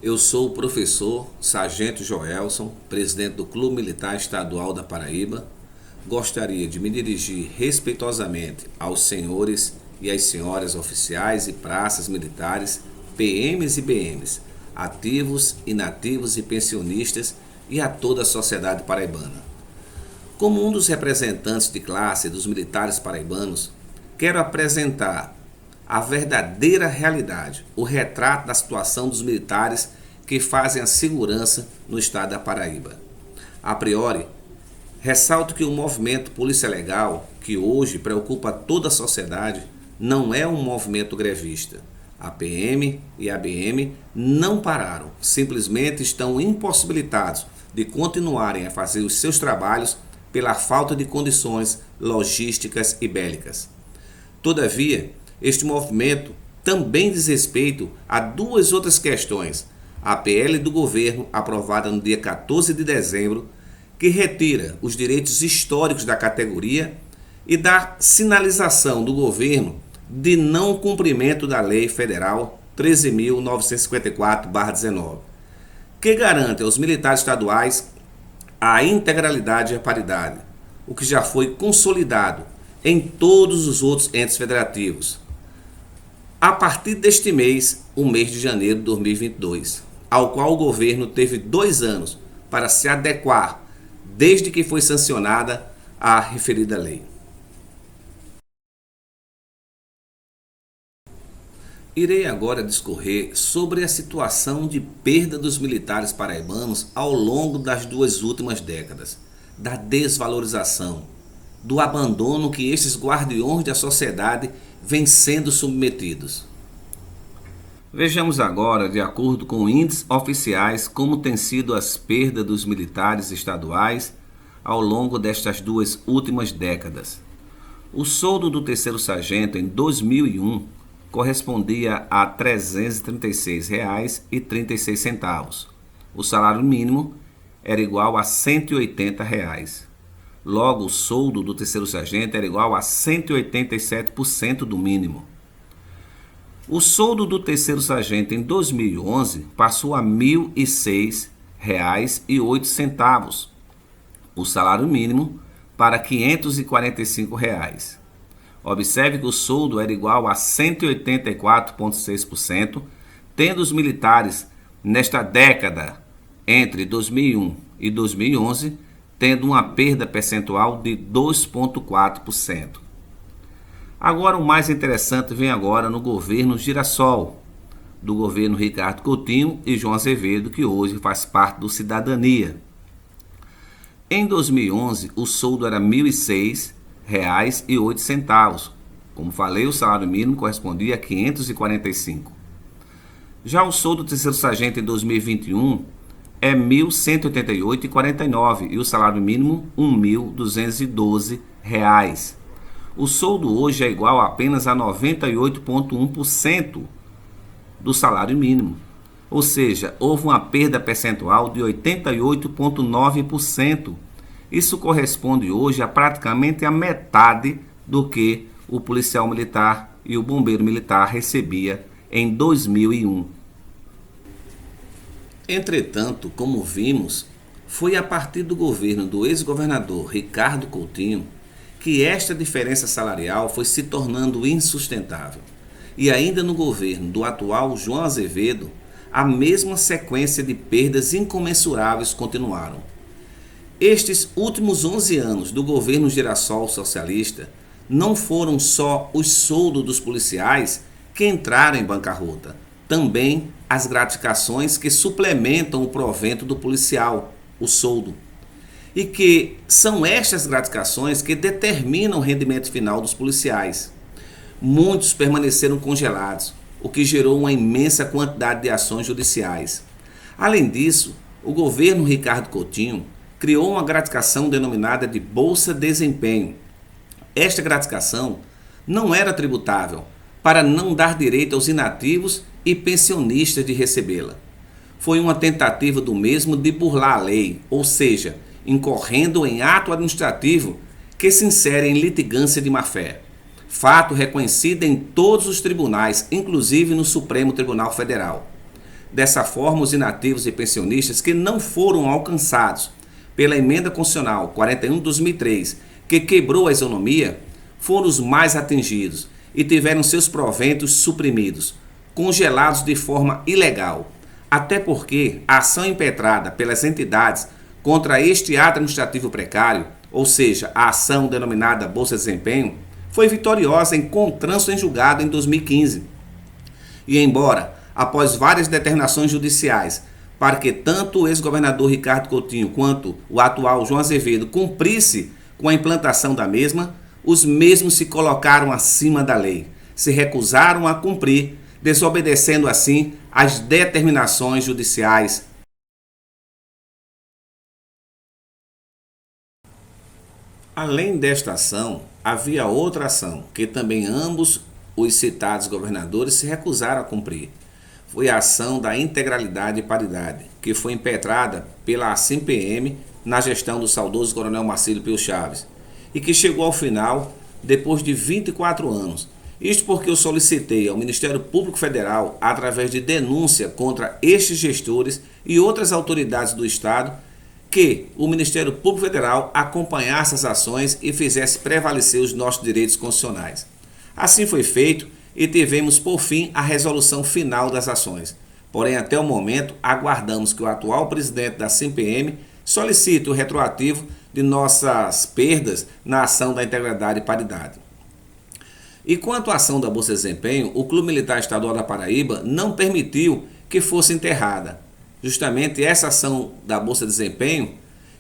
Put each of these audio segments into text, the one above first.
Eu sou o professor Sargento Joelson, presidente do Clube Militar Estadual da Paraíba. Gostaria de me dirigir respeitosamente aos senhores e às senhoras oficiais e praças militares, PMs e BMs, ativos, inativos e pensionistas e a toda a sociedade paraibana. Como um dos representantes de classe dos militares paraibanos, quero apresentar a verdadeira realidade, o retrato da situação dos militares que fazem a segurança no estado da Paraíba. A priori, ressalto que o movimento Polícia Legal, que hoje preocupa toda a sociedade, não é um movimento grevista. A PM e a BM não pararam, simplesmente estão impossibilitados de continuarem a fazer os seus trabalhos pela falta de condições logísticas e bélicas. Todavia, este movimento também diz respeito a duas outras questões. A PL do governo, aprovada no dia 14 de dezembro, que retira os direitos históricos da categoria e dá sinalização do governo de não cumprimento da Lei Federal 13.954/19, que garante aos militares estaduais a integralidade e a paridade, o que já foi consolidado em todos os outros entes federativos. A partir deste mês, o mês de janeiro de 2022, ao qual o governo teve 2 anos para se adequar desde que foi sancionada a referida lei. Irei agora discorrer sobre a situação de perda dos militares paraibanos ao longo das 2 últimas décadas, da desvalorização, do abandono que estes guardiões da sociedade vêm sendo submetidos. Vejamos agora, de acordo com índices oficiais, como têm sido as perdas dos militares estaduais ao longo destas 2 últimas décadas. O soldo do terceiro sargento em 2001 correspondia a R$ 336,36. O salário mínimo era igual a R$ 180. Logo, o soldo do terceiro sargento era igual a 187% do mínimo. O soldo do terceiro sargento em 2011 passou a R$ 1.006,08. O salário mínimo para R$ 545. Observe que o soldo era igual a 184,6%, tendo os militares nesta década, entre 2001 e 2011, tendo uma perda percentual de 2,4%. Agora, o mais interessante vem agora no governo Girassol, do governo Ricardo Coutinho e João Azevedo, que hoje faz parte do Cidadania. Em 2011, o soldo era R$ 1.006,08. Como falei, o salário mínimo correspondia a 545. Já o soldo do terceiro sargento em 2021 é R$ 1.188,49 e o salário mínimo R$ 1.212. O soldo hoje é igual apenas a 98,1% do salário mínimo. Ou seja, houve uma perda percentual de 88,9%. Isso corresponde hoje a praticamente a metade do que o policial militar e o bombeiro militar recebia em 2001. Entretanto, como vimos, foi a partir do governo do ex-governador Ricardo Coutinho que esta diferença salarial foi se tornando insustentável. E ainda no governo do atual João Azevedo, a mesma sequência de perdas incomensuráveis continuaram. Estes últimos 11 anos do governo Girassol socialista não foram só os soldos dos policiais que entraram em bancarrota, também as gratificações que suplementam o provento do policial, o soldo. E que são estas gratificações que determinam o rendimento final dos policiais. Muitos permaneceram congelados, o que gerou uma imensa quantidade de ações judiciais. Além disso, o governo Ricardo Coutinho criou uma gratificação denominada de Bolsa Desempenho. Esta gratificação não era tributável, para não dar direito aos inativos e pensionistas de recebê-la. Foi uma tentativa do mesmo de burlar a lei, ou seja, incorrendo em ato administrativo que se insere em litigância de má-fé. Fato reconhecido em todos os tribunais, inclusive no Supremo Tribunal Federal. dessa forma os inativos e pensionistas que não foram alcançados pela Emenda Constitucional 41 de 2003, que quebrou a isonomia, foram os mais atingidos e tiveram seus proventos suprimidos, congelados de forma ilegal. Até porque a ação impetrada pelas entidades contra este ato administrativo precário, ou seja, a ação denominada Bolsa de Desempenho, foi vitoriosa em trânsito em julgado em 2015. E embora, após várias determinações judiciais, para que tanto o ex-governador Ricardo Coutinho quanto o atual João Azevedo cumprisse com a implantação da mesma, os mesmos se colocaram acima da lei, se recusaram a cumprir, desobedecendo assim as determinações judiciais. Além desta ação, havia outra ação, que também ambos os citados governadores se recusaram a cumprir. Foi a ação da integralidade e paridade, que foi impetrada pela ASIM-PM na gestão do saudoso coronel Marcílio Pio Chaves, e que chegou ao final depois de 24 anos. Isto porque eu solicitei ao Ministério Público Federal, através de denúncia contra estes gestores e outras autoridades do Estado, que o Ministério Público Federal acompanhasse as ações e fizesse prevalecer os nossos direitos constitucionais. Assim foi feito e tivemos, por fim, a resolução final das ações. Porém, até o momento, aguardamos que o atual presidente da SIM-PM solicite o retroativo de nossas perdas na ação da integralidade e paridade. E quanto à ação da Bolsa de Desempenho, o Clube Militar Estadual da Paraíba não permitiu que fosse enterrada. Justamente essa ação da Bolsa de Desempenho,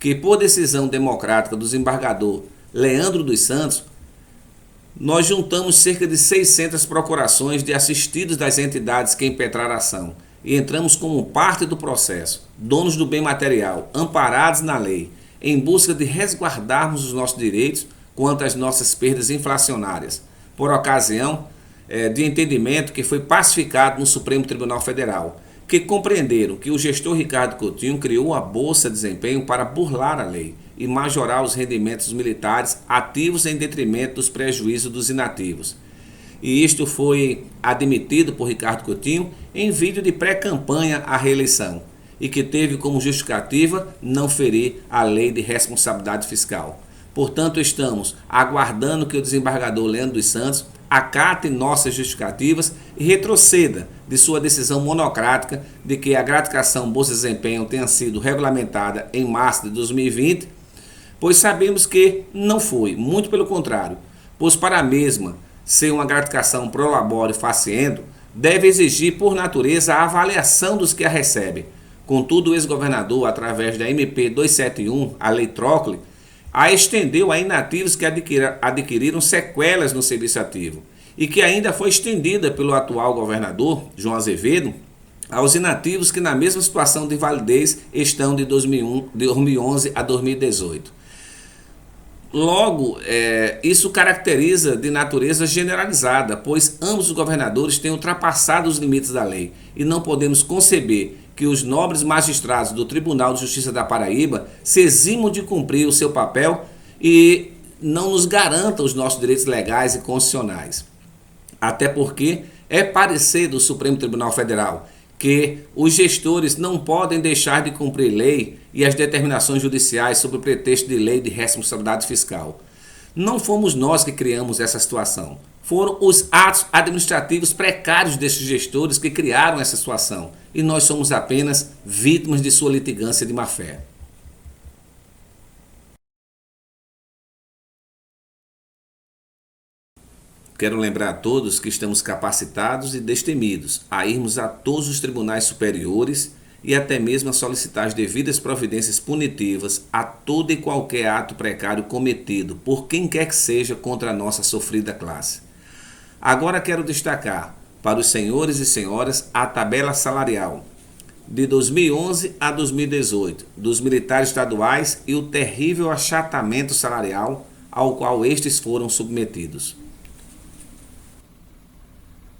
que por decisão democrática do desembargador Leandro dos Santos, nós juntamos cerca de 600 procurações de assistidos das entidades que impetraram a ação e entramos como parte do processo, donos do bem material, amparados na lei, em busca de resguardarmos os nossos direitos quanto às nossas perdas inflacionárias, por ocasião de entendimento que foi pacificado no Supremo Tribunal Federal, que compreenderam que o gestor Ricardo Coutinho criou a Bolsa de Desempenho para burlar a lei e majorar os rendimentos dos militares ativos em detrimento dos prejuízos dos inativos. E isto foi admitido por Ricardo Coutinho em vídeo de pré-campanha à reeleição e que teve como justificativa não ferir a lei de responsabilidade fiscal. Portanto, estamos aguardando que o desembargador Leandro dos Santos acate nossas justificativas e retroceda de sua decisão monocrática de que a gratificação Bolsa de Desempenho tenha sido regulamentada em março de 2020, pois sabemos que não foi, muito pelo contrário, pois para a mesma ser uma gratificação pro labore faciendo, deve exigir por natureza a avaliação dos que a recebem. Contudo, o ex-governador, através da MP 271, a Lei Trócoli, a estendeu a inativos que adquiriram sequelas no serviço ativo e que ainda foi estendida pelo atual governador, João Azevedo, aos inativos que na mesma situação de invalidez estão de 2011 a 2018. Logo, isso caracteriza de natureza generalizada, pois ambos os governadores têm ultrapassado os limites da lei e não podemos conceber que os nobres magistrados do Tribunal de Justiça da Paraíba se eximam de cumprir o seu papel e não nos garantam os nossos direitos legais e constitucionais. Até porque é parecer do Supremo Tribunal Federal que os gestores não podem deixar de cumprir lei e as determinações judiciais sob o pretexto de lei de responsabilidade fiscal. Não fomos nós que criamos essa situação. Foram os atos administrativos precários desses gestores que criaram essa situação e nós somos apenas vítimas de sua litigância de má-fé. Quero lembrar a todos que estamos capacitados e destemidos a irmos a todos os tribunais superiores e até mesmo a solicitar as devidas providências punitivas a todo e qualquer ato precário cometido por quem quer que seja contra a nossa sofrida classe. Agora quero destacar para os senhores e senhoras a tabela salarial de 2011 a 2018 dos militares estaduais e o terrível achatamento salarial ao qual estes foram submetidos.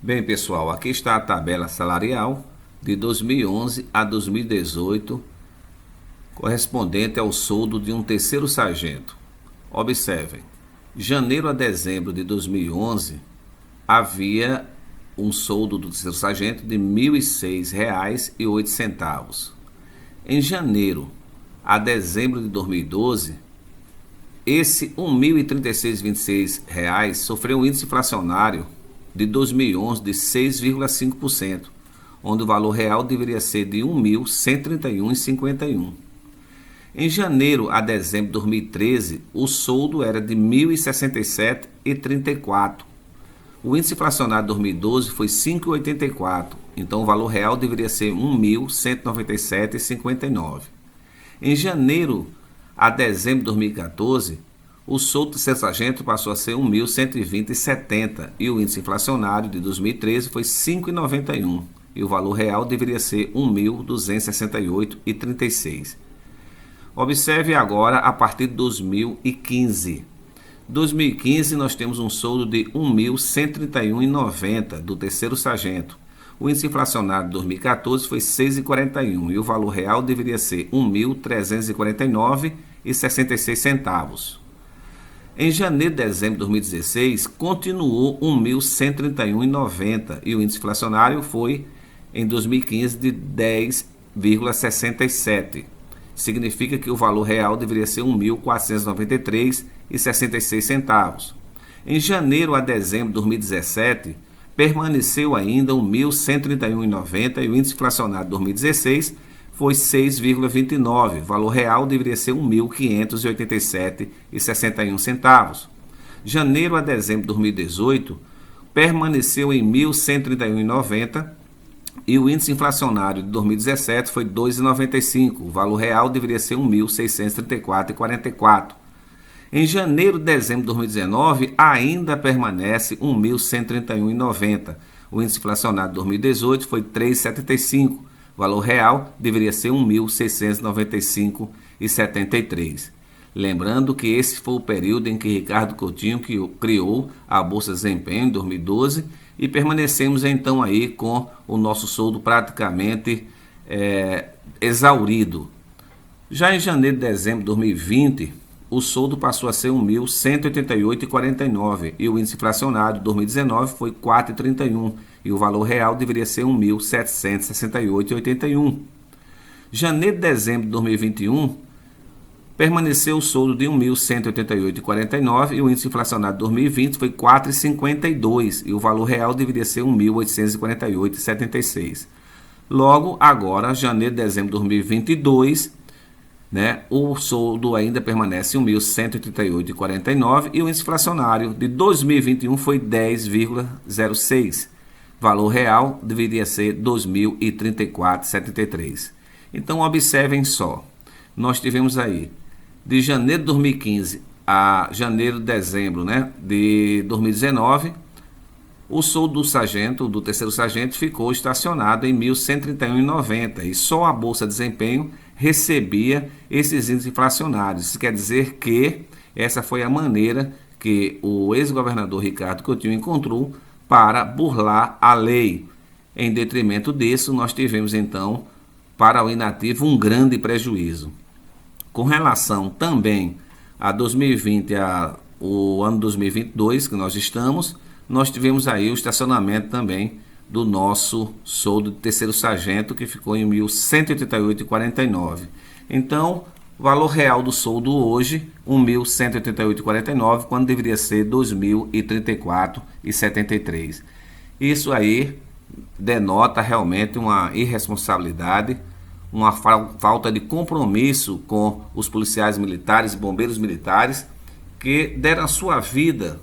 Bem, pessoal, aqui está a tabela salarial de 2011 a 2018, correspondente ao soldo de um terceiro sargento. Observem, janeiro a dezembro de 2011 havia um soldo do terceiro sargento de R$ 1.006,08. Em janeiro a dezembro de 2012, esse R$ 1.036,26 sofreu um índice inflacionário de 2011 de 6,5%, onde o valor real deveria ser de R$ 1.131,51. Em janeiro a dezembro de 2013, o soldo era de R$ 1.067,34. O índice inflacionário de 2012 foi 5,84, então o valor real deveria ser R$ 1.197,59. Em janeiro a dezembro de 2014, o soldo do terceiro sargento passou a ser R$ 1.120,70 e o índice inflacionário de 2013 foi 5,91 e o valor real deveria ser R$ 1.268,36. Observe agora a partir de 2015. 2015 nós temos um soldo de R$ 1.131,90 do terceiro sargento. O índice inflacionário de 2014 foi 6,41 e o valor real deveria ser R$ 1.349,66. Em janeiro e dezembro de 2016, continuou R$ 1.131,90 e o índice inflacionário foi, em 2015, de 10,67. Significa que o valor real deveria ser R$ 1.493,66. Em janeiro a dezembro de 2017, permaneceu ainda R$ 1.131,90 e o índice inflacionário de 2016 foi 6,29. O valor real deveria ser R$ 1.587,61. Janeiro a dezembro de 2018, permaneceu em R$ 1.131,90 e o índice inflacionário de 2017 foi 2,95. O valor real deveria ser R$ 1.634,44. Em janeiro e dezembro de 2019, ainda permanece R$ 1.131,90. O índice inflacionário de 2018 foi 3,75. O valor real deveria ser R$ 1.695,73. Lembrando que esse foi o período em que Ricardo Coutinho criou a Bolsa Desempenho, em 2012, e permanecemos então aí com o nosso soldo praticamente exaurido. Já em janeiro e dezembro de 2020, o soldo passou a ser R$ 1.188,49 e o índice inflacionário de 2019 foi 4,31 e o valor real deveria ser R$ 1.768,81. Janeiro e dezembro de 2021, permaneceu o soldo de R$ 1.188,49 e o índice inflacionário de 2020 foi 4,52 e o valor real deveria ser R$ 1.848,76. Logo, agora, janeiro e dezembro de 2022, o soldo ainda permanece em R$ 1.188,49 e o índice inflacionário de 2021 foi 10,06. Valor real deveria ser R$ 2.034,73. Então, observem só, nós tivemos aí, de janeiro de 2015 a janeiro e dezembro de 2019, o soldo do sargento, do terceiro sargento, ficou estacionado em R$ 1.131,90 e só a Bolsa de Desempenho recebia esses índices inflacionários. Isso quer dizer que essa foi a maneira que o ex-governador Ricardo Coutinho encontrou para burlar a lei. Em detrimento disso, nós tivemos então, para o inativo, um grande prejuízo. Com relação também a 2020, o ano 2022 que nós estamos, nós tivemos aí o estacionamento também do nosso soldo de terceiro sargento, que ficou em R$ 1.188,49. Então, o valor real do soldo hoje, R$ 1.188,49, quando deveria ser R$ 2.034,73. Isso aí denota realmente uma irresponsabilidade, uma falta de compromisso com os policiais militares e bombeiros militares que deram a sua vida,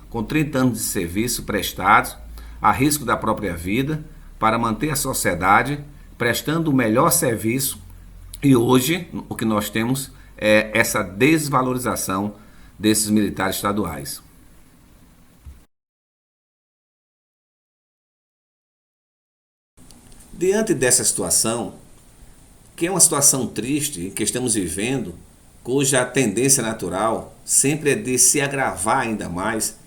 com 30 anos de serviço prestados, a risco da própria vida, para manter a sociedade prestando o melhor serviço. E hoje o que nós temos é essa desvalorização desses militares estaduais. Diante dessa situação, que é uma situação triste que estamos vivendo, cuja tendência natural sempre é de se agravar ainda mais,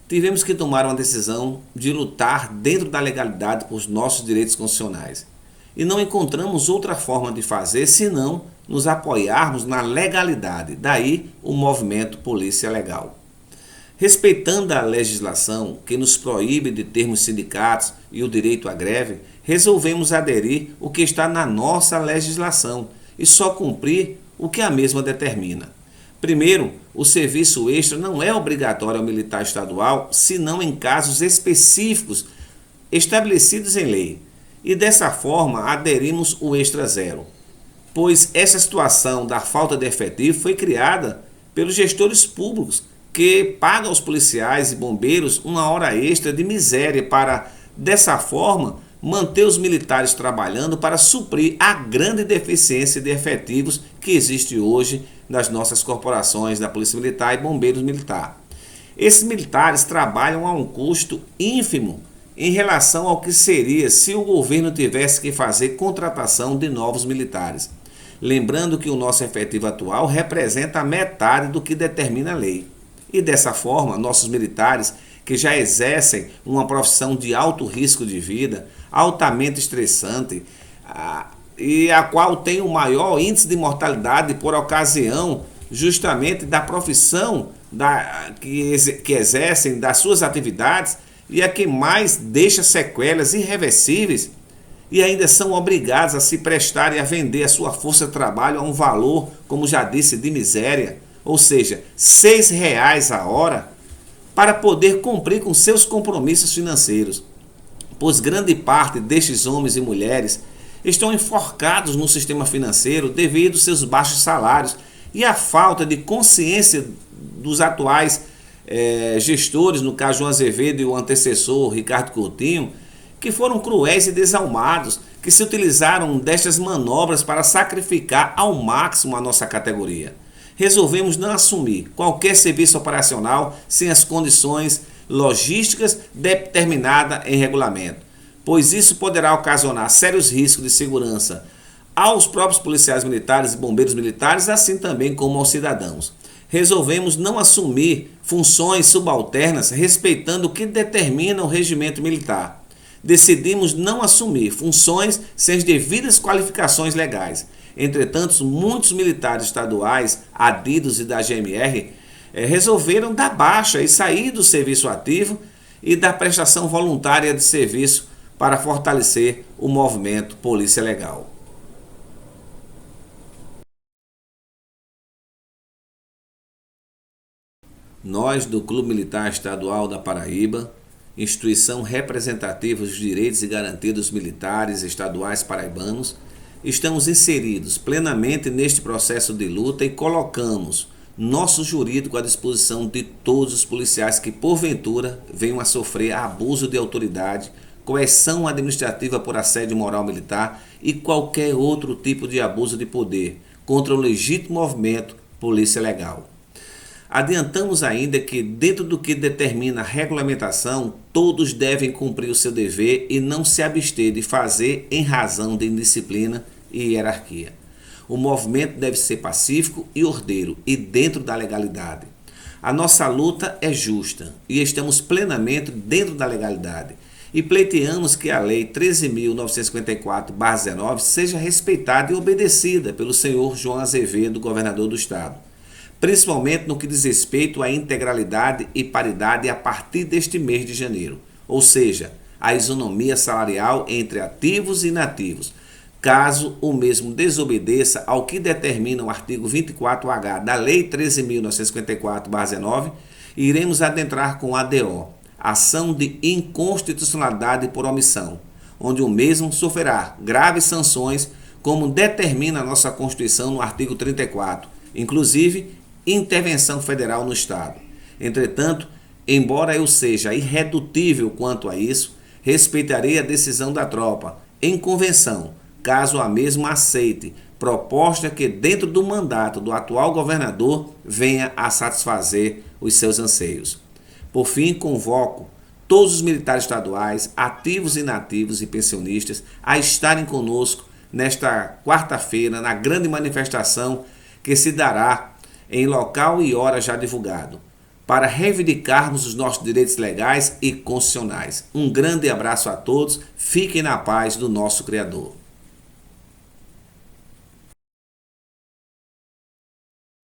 tivemos que tomar uma decisão de lutar dentro da legalidade por nossos direitos constitucionais. E não encontramos outra forma de fazer senão nos apoiarmos na legalidade, daí o movimento Polícia Legal. Respeitando a legislação que nos proíbe de termos sindicatos e o direito à greve, resolvemos aderir o que está na nossa legislação e só cumprir o que a mesma determina. Primeiro, o serviço extra não é obrigatório ao militar estadual, senão em casos específicos estabelecidos em lei. E dessa forma aderimos o extra zero, pois essa situação da falta de efetivo foi criada pelos gestores públicos que pagam aos policiais e bombeiros uma hora extra de miséria para, dessa forma, manter os militares trabalhando para suprir a grande deficiência de efetivos que existe hoje nas nossas corporações da Polícia Militar e Bombeiros Militar. Esses militares trabalham a um custo ínfimo em relação ao que seria se o governo tivesse que fazer contratação de novos militares. Lembrando que o nosso efetivo atual representa a metade do que determina a lei. E dessa forma, nossos militares, que já exercem uma profissão de alto risco de vida, altamente estressante, e a qual tem o maior índice de mortalidade por ocasião justamente da profissão que exercem, das suas atividades, e a que mais deixa sequelas irreversíveis, e ainda são obrigados a se prestarem a vender a sua força de trabalho a um valor, como já disse, de miséria, ou seja, R$ 6 a hora, para poder cumprir com seus compromissos financeiros, pois grande parte destes homens e mulheres estão enforcados no sistema financeiro devido aos seus baixos salários e à falta de consciência dos atuais gestores, no caso João Azevedo e o antecessor Ricardo Coutinho, que foram cruéis e desalmados, que se utilizaram destas manobras para sacrificar ao máximo a nossa categoria. Resolvemos não assumir qualquer serviço operacional sem as condições logísticas determinadas em regulamento, pois isso poderá ocasionar sérios riscos de segurança aos próprios policiais militares e bombeiros militares, assim também como aos cidadãos. Resolvemos não assumir funções subalternas respeitando o que determina o regimento militar. Decidimos não assumir funções sem as devidas qualificações legais. Entretanto, muitos militares estaduais, adidos e da GMR, resolveram dar baixa e sair do serviço ativo e da prestação voluntária de serviço para fortalecer o movimento Polícia Legal. Nós, do Clube Militar Estadual da Paraíba, instituição representativa dos direitos e garantias dos militares estaduais paraibanos, estamos inseridos plenamente neste processo de luta e colocamos nosso jurídico à disposição de todos os policiais que, porventura, venham a sofrer abuso de autoridade, coerção administrativa por assédio moral militar e qualquer outro tipo de abuso de poder contra o legítimo movimento Polícia Legal. Adiantamos ainda que, dentro do que determina a regulamentação, todos devem cumprir o seu dever e não se abster de fazer em razão de indisciplina e hierarquia. O movimento deve ser pacífico e ordeiro e dentro da legalidade. A nossa luta é justa e estamos plenamente dentro da legalidade e pleiteamos que a Lei 13.954/19 seja respeitada e obedecida pelo senhor João Azevedo, governador do estado, principalmente no que diz respeito à integralidade e paridade a partir deste mês de janeiro, ou seja, a isonomia salarial entre ativos e inativos, caso o mesmo desobedeça ao que determina o artigo 24H da Lei 13.954/19, iremos adentrar com a ADO, ação de inconstitucionalidade por omissão, onde o mesmo sofrerá graves sanções, como determina a nossa Constituição no artigo 34, inclusive intervenção federal no Estado. Entretanto, embora eu seja irredutível quanto a isso, respeitarei a decisão da tropa em convenção, caso a mesma aceite proposta que, dentro do mandato do atual governador, venha a satisfazer os seus anseios. Por fim, convoco todos os militares estaduais, ativos e inativos e pensionistas, a estarem conosco nesta quarta-feira, na grande manifestação que se dará em local e hora já divulgado, para reivindicarmos os nossos direitos legais e constitucionais. Um grande abraço a todos, fiquem na paz do nosso Criador.